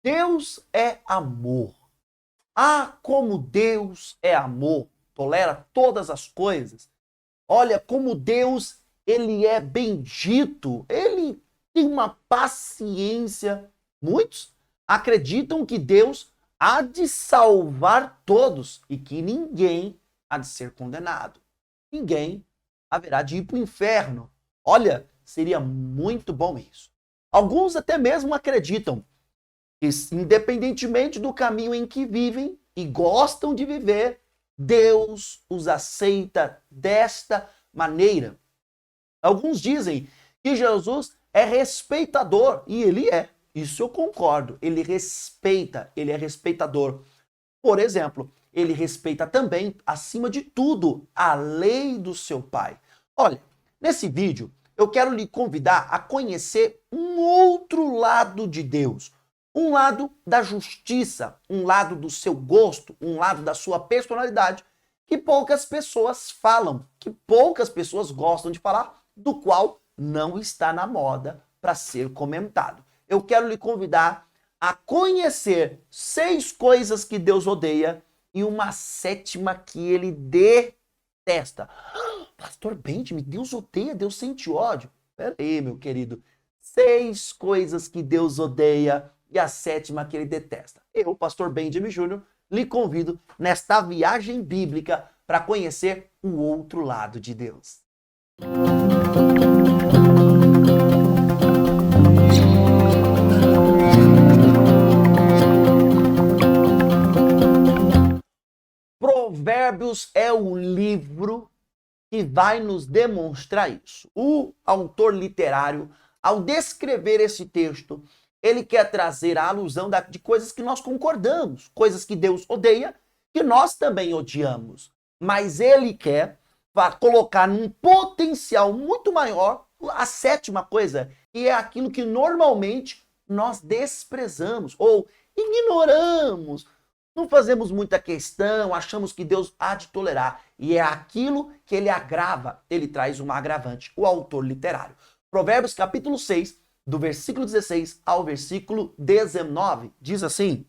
Deus é amor. Ah, como Deus é amor, tolera todas as coisas. Olha como Deus, ele é bendito, ele tem uma paciência. Muitos acreditam que Deus há de salvar todos e que ninguém há de ser condenado. Ninguém haverá de ir para o inferno. Olha, seria muito bom isso. Alguns até mesmo acreditam que, independentemente do caminho em que vivem e gostam de viver, Deus os aceita desta maneira. Alguns dizem que Jesus é respeitador, e ele é. Isso eu concordo. Ele respeita, ele é respeitador. Por exemplo, ele respeita também, acima de tudo, a lei do seu pai. Olha, nesse vídeo, eu quero lhe convidar a conhecer um outro lado de Deus. Um lado da justiça, um lado do seu gosto, um lado da sua personalidade, que poucas pessoas falam, que poucas pessoas gostam de falar, do qual não está na moda para ser comentado. Eu quero lhe convidar a conhecer 6 coisas que Deus odeia e uma 7ª que ele detesta. Pastor Benjamin, Deus odeia, Deus sente ódio. Pera aí, meu querido. 6 coisas que Deus odeia e a 7ª que ele detesta. Eu, pastor Benjamin Júnior, lhe convido nesta viagem bíblica para conhecer o outro lado de Deus. Provérbios é o livro que vai nos demonstrar isso. O autor literário, ao descrever esse texto, ele quer trazer a alusão de coisas que nós concordamos, coisas que Deus odeia, que nós também odiamos. Mas ele quer colocar num potencial muito maior a 7ª coisa, que é aquilo que normalmente nós desprezamos ou ignoramos. Não fazemos muita questão, achamos que Deus há de tolerar. E é aquilo que ele agrava, ele traz uma agravante, o autor literário. Provérbios capítulo 6, do versículo 16 ao versículo 19, diz assim: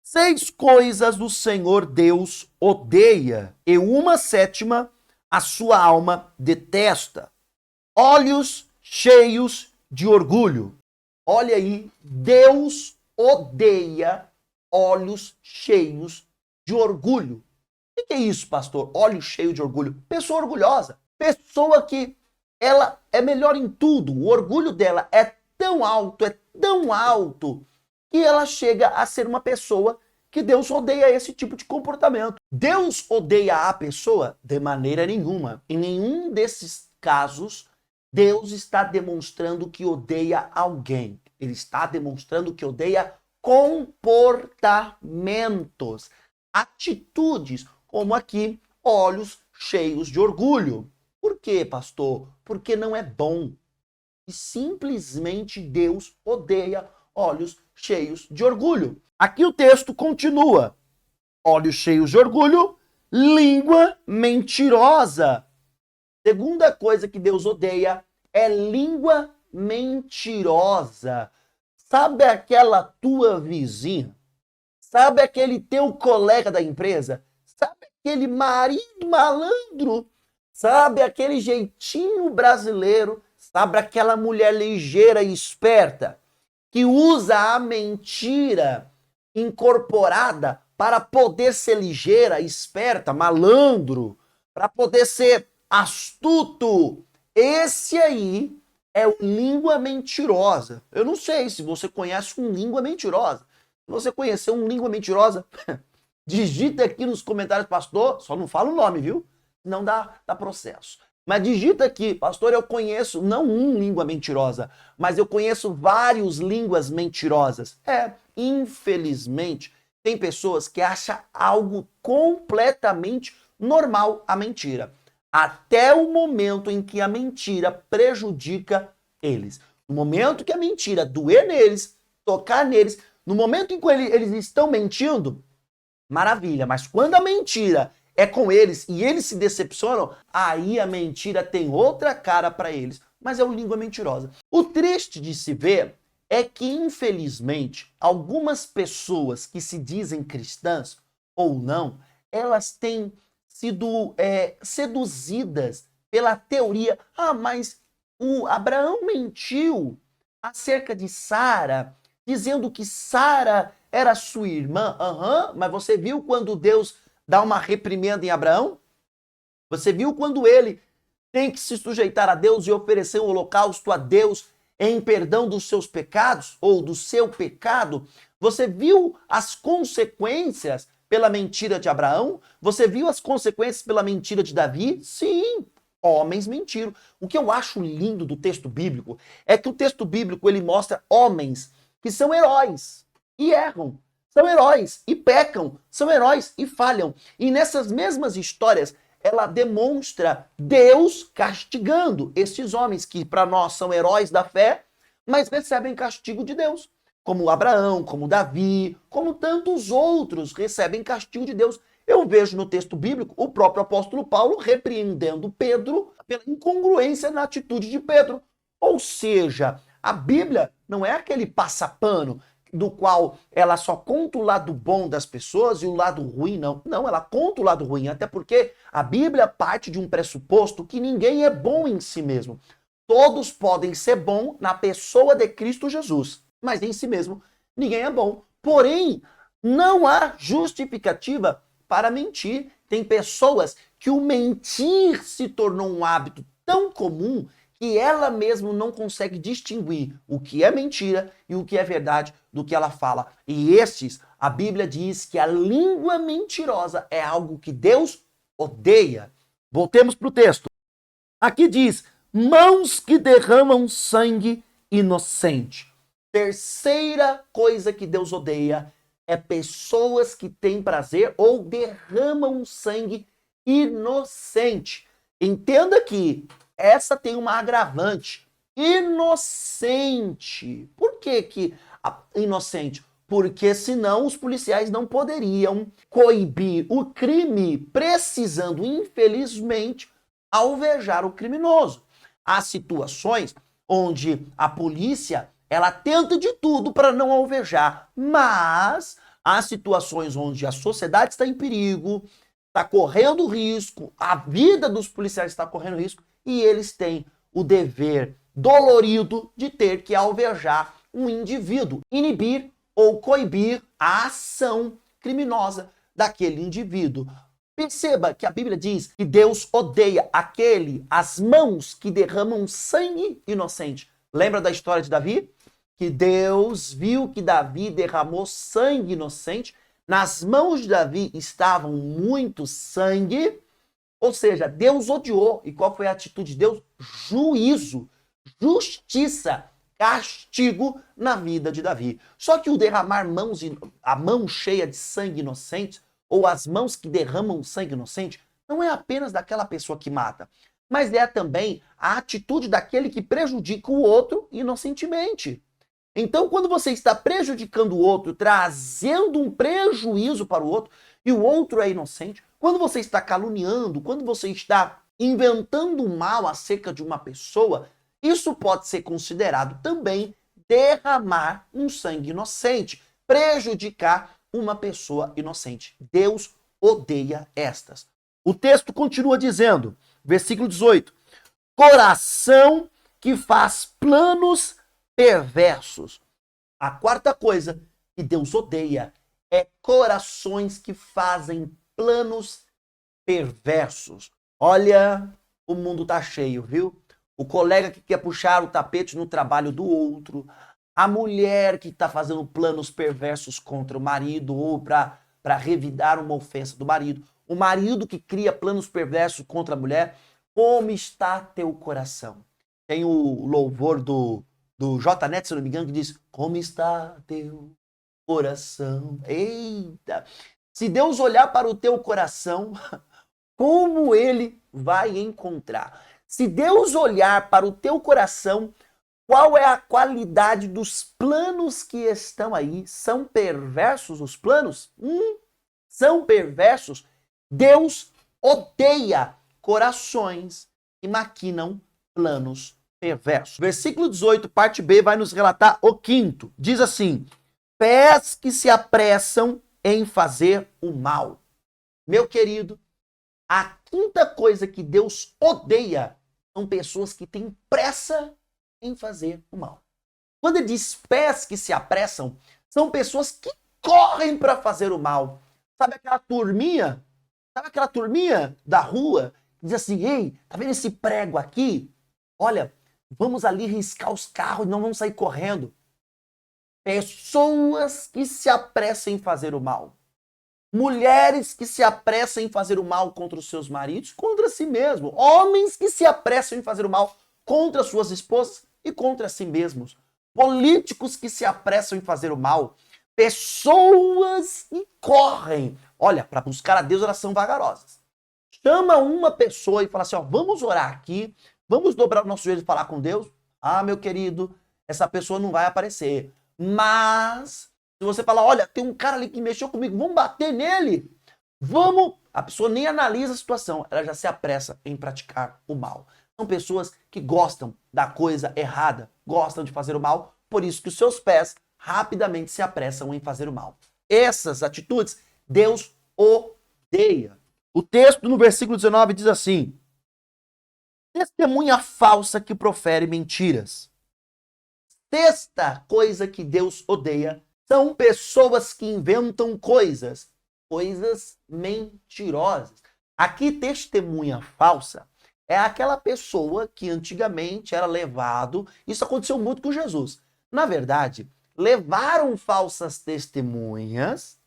6 coisas o Senhor Deus odeia, e uma 7ª a sua alma detesta. Olhos cheios de orgulho. Olha aí, Deus odeia olhos cheios de orgulho. O que é isso, pastor? Olho cheio de orgulho. Pessoa orgulhosa. Pessoa que ela é melhor em tudo. O orgulho dela é tão alto, que ela chega a ser uma pessoa que Deus odeia esse tipo de comportamento. Deus odeia a pessoa? De maneira nenhuma. Em nenhum desses casos, Deus está demonstrando que odeia alguém. Ele está demonstrando que odeia comportamentos, atitudes, como aqui, olhos cheios de orgulho. Por quê, pastor? Porque não é bom. E simplesmente Deus odeia olhos cheios de orgulho. Aqui o texto continua. Olhos cheios de orgulho, língua mentirosa. Segunda coisa que Deus odeia é língua mentirosa. Sabe aquela tua vizinha? Sabe aquele teu colega da empresa? Sabe aquele marido malandro? Sabe aquele jeitinho brasileiro? Sabe aquela mulher ligeira e esperta que usa a mentira incorporada para poder ser ligeira, esperta, malandro, para poder ser astuto? Esse aí é o língua mentirosa. Eu não sei se você conhece um língua mentirosa. Se você conhecer um língua mentirosa, digita aqui nos comentários, pastor, só não fala o nome, viu? Não dá processo. Mas digita aqui, pastor, eu conheço não um língua mentirosa, mas eu conheço vários línguas mentirosas. Infelizmente, tem pessoas que acham algo completamente normal a mentira. Até o momento em que a mentira prejudica eles. No momento que a mentira doer neles, tocar neles, no momento em que eles estão mentindo, maravilha. Mas quando a mentira é com eles e eles se decepcionam, aí a mentira tem outra cara para eles. Mas é uma língua mentirosa. O triste de se ver é que, infelizmente, algumas pessoas que se dizem cristãs ou não, elas têm sido seduzidas pela teoria. Ah, mas o Abraão mentiu acerca de Sara, dizendo que Sara era sua irmã. Aham, mas você viu quando Deus dá uma reprimenda em Abraão? Você viu quando ele tem que se sujeitar a Deus e oferecer um holocausto a Deus em perdão dos seus pecados ou do seu pecado? Você viu as consequências pela mentira de Abraão? Você viu as consequências pela mentira de Davi? Sim, homens mentiram. O que eu acho lindo do texto bíblico é que o texto bíblico ele mostra homens que são heróis e erram. São heróis e pecam, são heróis e falham. E nessas mesmas histórias, ela demonstra Deus castigando esses homens que para nós são heróis da fé, mas recebem castigo de Deus. Como Abraão, como Davi, como tantos outros recebem castigo de Deus. Eu vejo no texto bíblico o próprio apóstolo Paulo repreendendo Pedro pela incongruência na atitude de Pedro. Ou seja, a Bíblia não é aquele passapano do qual ela só conta o lado bom das pessoas e o lado ruim, não. Não, ela conta o lado ruim, até porque a Bíblia parte de um pressuposto que ninguém é bom em si mesmo. Todos podem ser bons na pessoa de Cristo Jesus, mas em si mesmo ninguém é bom. Porém, não há justificativa para mentir. Tem pessoas que o mentir se tornou um hábito tão comum que ela mesma não consegue distinguir o que é mentira e o que é verdade do que ela fala. E estes, a Bíblia diz que a língua mentirosa é algo que Deus odeia. Voltemos para o texto. Aqui diz, mãos que derramam sangue inocente. Terceira coisa que Deus odeia é pessoas que têm prazer ou derramam sangue inocente. Entenda que essa tem uma agravante. Inocente. Por que inocente? Porque senão os policiais não poderiam coibir o crime, precisando, infelizmente, alvejar o criminoso. Há situações onde a polícia ela tenta de tudo para não alvejar, mas há situações onde a sociedade está em perigo, está correndo risco, a vida dos policiais está correndo risco, e eles têm o dever dolorido de ter que alvejar um indivíduo, inibir ou coibir a ação criminosa daquele indivíduo. Perceba que a Bíblia diz que Deus odeia as mãos que derramam sangue inocente. Lembra da história de Davi? Que Deus viu que Davi derramou sangue inocente, nas mãos de Davi estavam muito sangue. Ou seja, Deus odiou. E qual foi a atitude de Deus? Juízo, justiça, castigo na vida de Davi. Só que o derramar a mão cheia de sangue inocente, ou as mãos que derramam sangue inocente, não é apenas daquela pessoa que mata, mas é também a atitude daquele que prejudica o outro inocentemente. Então, quando você está prejudicando o outro, trazendo um prejuízo para o outro, e o outro é inocente, quando você está caluniando, quando você está inventando mal acerca de uma pessoa, isso pode ser considerado também derramar um sangue inocente, prejudicar uma pessoa inocente. Deus odeia estas. O texto continua dizendo, versículo 18, coração que faz planos perversos. A quarta coisa que Deus odeia é corações que fazem planos perversos. Olha, o mundo tá cheio, viu? O colega que quer puxar o tapete no trabalho do outro, a mulher que está fazendo planos perversos contra o marido ou para revidar uma ofensa do marido, o marido que cria planos perversos contra a mulher. Como está teu coração? Tem o louvor do J. Neto, se não me engano, que diz, como está teu coração? Eita! Se Deus olhar para o teu coração, como ele vai encontrar? Se Deus olhar para o teu coração, qual é a qualidade dos planos que estão aí? São perversos os planos? São perversos? Deus odeia corações que maquinam planos perverso. Versículo 18, parte B, vai nos relatar o quinto. Diz assim: pés que se apressam em fazer o mal. Meu querido, a quinta coisa que Deus odeia são pessoas que têm pressa em fazer o mal. Quando ele diz pés que se apressam, são pessoas que correm para fazer o mal. Sabe aquela turminha? Sabe aquela turminha da rua que diz assim: ei, tá vendo esse prego aqui? Olha, vamos ali riscar os carros e não vamos sair correndo. Pessoas que se apressam em fazer o mal. Mulheres que se apressam em fazer o mal contra os seus maridos, contra si mesmo. Homens que se apressam em fazer o mal contra suas esposas e contra si mesmos. Políticos que se apressam em fazer o mal. Pessoas que correm. Olha, para buscar a Deus, elas são vagarosas. Chama uma pessoa e fala assim, ó, vamos orar aqui, vamos dobrar o nosso joelho e falar com Deus. Ah, meu querido, essa pessoa não vai aparecer. Mas, se você falar, olha, tem um cara ali que mexeu comigo, vamos bater nele. Vamos. A pessoa nem analisa a situação, ela já se apressa em praticar o mal. São pessoas que gostam da coisa errada, gostam de fazer o mal, por isso que os seus pés rapidamente se apressam em fazer o mal. Essas atitudes, Deus odeia. O texto no versículo 19 diz assim: testemunha falsa que profere mentiras. Sexta coisa que Deus odeia são pessoas que inventam coisas mentirosas. Aqui, testemunha falsa é aquela pessoa que antigamente era levado, isso aconteceu muito com Jesus. Na verdade, levaram falsas testemunhas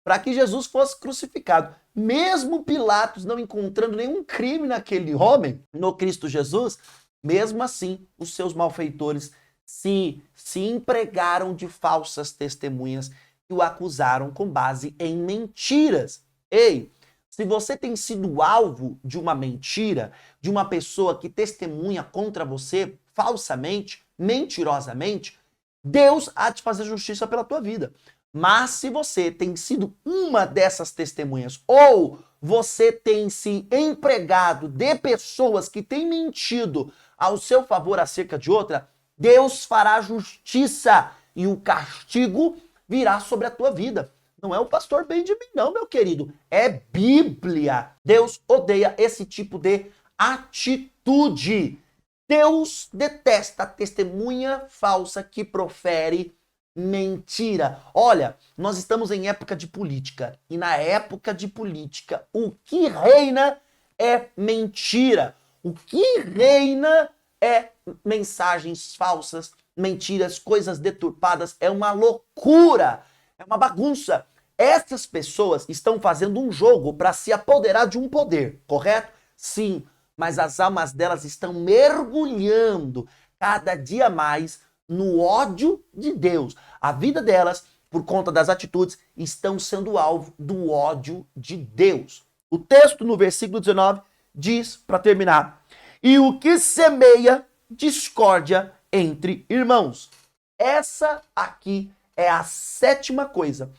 para que Jesus fosse crucificado. Mesmo Pilatos não encontrando nenhum crime naquele homem, no Cristo Jesus, mesmo assim, os seus malfeitores se empregaram de falsas testemunhas e o acusaram com base em mentiras. Ei, se você tem sido alvo de uma mentira, de uma pessoa que testemunha contra você falsamente, mentirosamente, Deus há de fazer justiça pela tua vida. Mas se você tem sido uma dessas testemunhas ou você tem se empregado de pessoas que têm mentido ao seu favor acerca de outra, Deus fará justiça e o castigo virá sobre a tua vida. Não é o pastor Benjamin, não, meu querido. É Bíblia. Deus odeia esse tipo de atitude. Deus detesta a testemunha falsa que profere mentira. Olha, nós estamos em época de política. E na época de política, o que reina é mentira. O que reina é mensagens falsas, mentiras, coisas deturpadas. É uma loucura. É uma bagunça. Essas pessoas estão fazendo um jogo para se apoderar de um poder, correto? Sim, mas as almas delas estão mergulhando cada dia mais no ódio de Deus. A vida delas, por conta das atitudes, estão sendo alvo do ódio de Deus. O texto no versículo 19 diz, para terminar, e o que semeia discórdia entre irmãos. Essa aqui é a sétima coisa.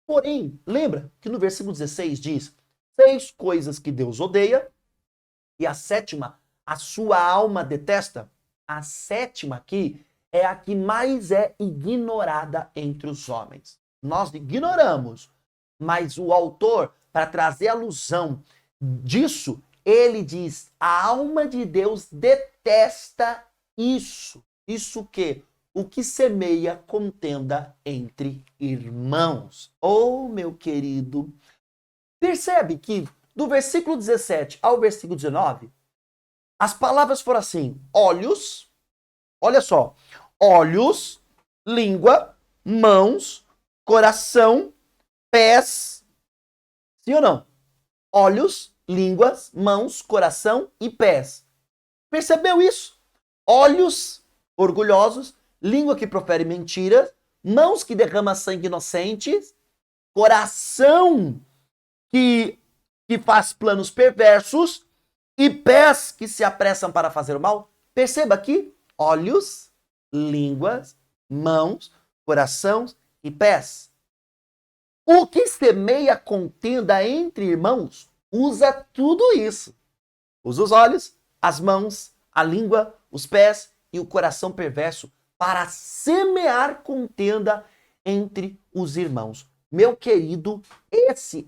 Porém, lembra que no versículo 16 diz 6 coisas que Deus odeia e a sétima, a sua alma detesta? A sétima aqui é a que mais é ignorada entre os homens. Nós ignoramos, mas o autor, para trazer alusão disso, ele diz, a alma de Deus detesta isso. Isso o quê? O que semeia contenda entre irmãos. Oh, meu querido, percebe que do versículo 17 ao versículo 19, as palavras foram assim, olhos, olha só, olhos, língua, mãos, coração, pés, sim ou não? Olhos, línguas, mãos, coração e pés. Percebeu isso? Olhos orgulhosos, língua que profere mentiras, mãos que derrama sangue inocentes, coração que faz planos perversos e pés que se apressam para fazer o mal. Perceba aqui, olhos, línguas, mãos, coração e pés. O que semeia contenda entre irmãos usa tudo isso. Usa os olhos, as mãos, a língua, os pés e o coração perverso para semear contenda entre os irmãos. Meu querido,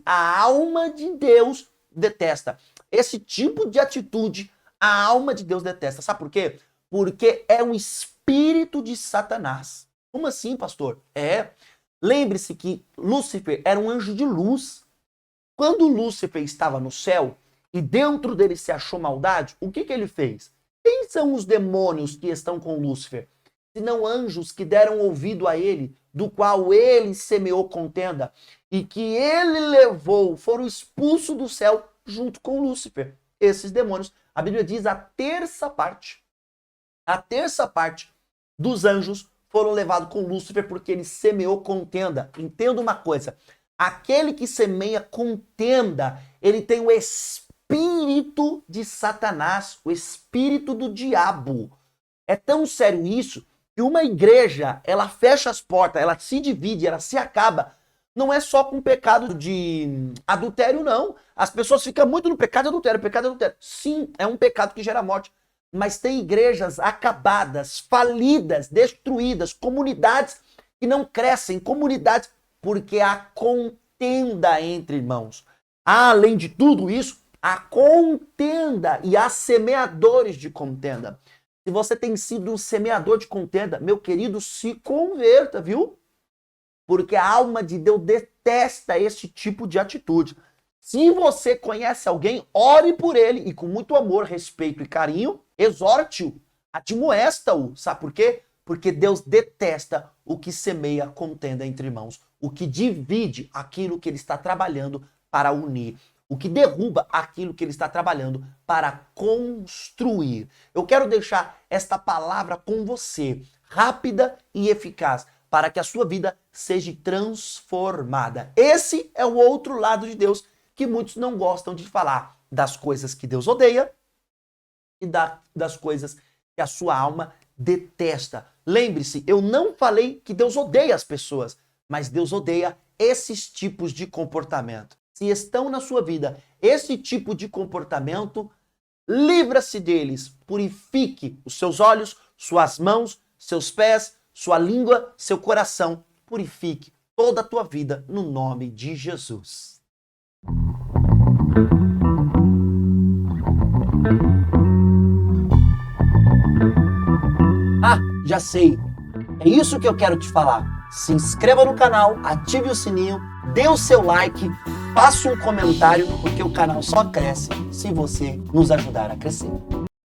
a alma de Deus detesta. Esse tipo de atitude, a alma de Deus detesta. Sabe por quê? Porque é um espírito de Satanás. Como assim, pastor? Lembre-se que Lúcifer era um anjo de luz. Quando Lúcifer estava no céu e dentro dele se achou maldade, o que ele fez? Quem são os demônios que estão com Lúcifer? Senão anjos que deram ouvido a ele, do qual ele semeou contenda, e que ele levou, foram expulsos do céu junto com Lúcifer. Esses demônios, a Bíblia diz a terça parte dos anjos foram levados com Lúcifer porque ele semeou contenda. Entenda uma coisa, aquele que semeia contenda, ele tem o espírito de Satanás, o espírito do diabo. É tão sério isso que uma igreja, ela fecha as portas, ela se divide, ela se acaba. Não é só com pecado de adultério, não. As pessoas ficam muito no pecado de adultério, pecado de adultério. Sim, é um pecado que gera morte. Mas tem igrejas acabadas, falidas, destruídas, comunidades que não crescem, comunidades, porque há contenda entre irmãos. Além de tudo isso, há contenda e há semeadores de contenda. Se você tem sido um semeador de contenda, meu querido, se converta, viu? Porque a alma de Deus detesta esse tipo de atitude. Se você conhece alguém, ore por ele e com muito amor, respeito e carinho, exorte-o, admoesta-o. Sabe por quê? Porque Deus detesta o que semeia contenda entre irmãos, o que divide aquilo que ele está trabalhando para unir, o que derruba aquilo que ele está trabalhando para construir. Eu quero deixar esta palavra com você, rápida e eficaz, para que a sua vida seja transformada. Esse é o outro lado de Deus que muitos não gostam de falar, das coisas que Deus odeia e das coisas que a sua alma detesta. Lembre-se, eu não falei que Deus odeia as pessoas, mas Deus odeia esses tipos de comportamento. Se estão na sua vida esse tipo de comportamento, livra-se deles, purifique os seus olhos, suas mãos, seus pés, sua língua, seu coração, purifique toda a tua vida no nome de Jesus. Já sei, é isso que eu quero te falar. Se inscreva no canal, ative o sininho, dê o seu like, faça um comentário, porque o canal só cresce se você nos ajudar a crescer.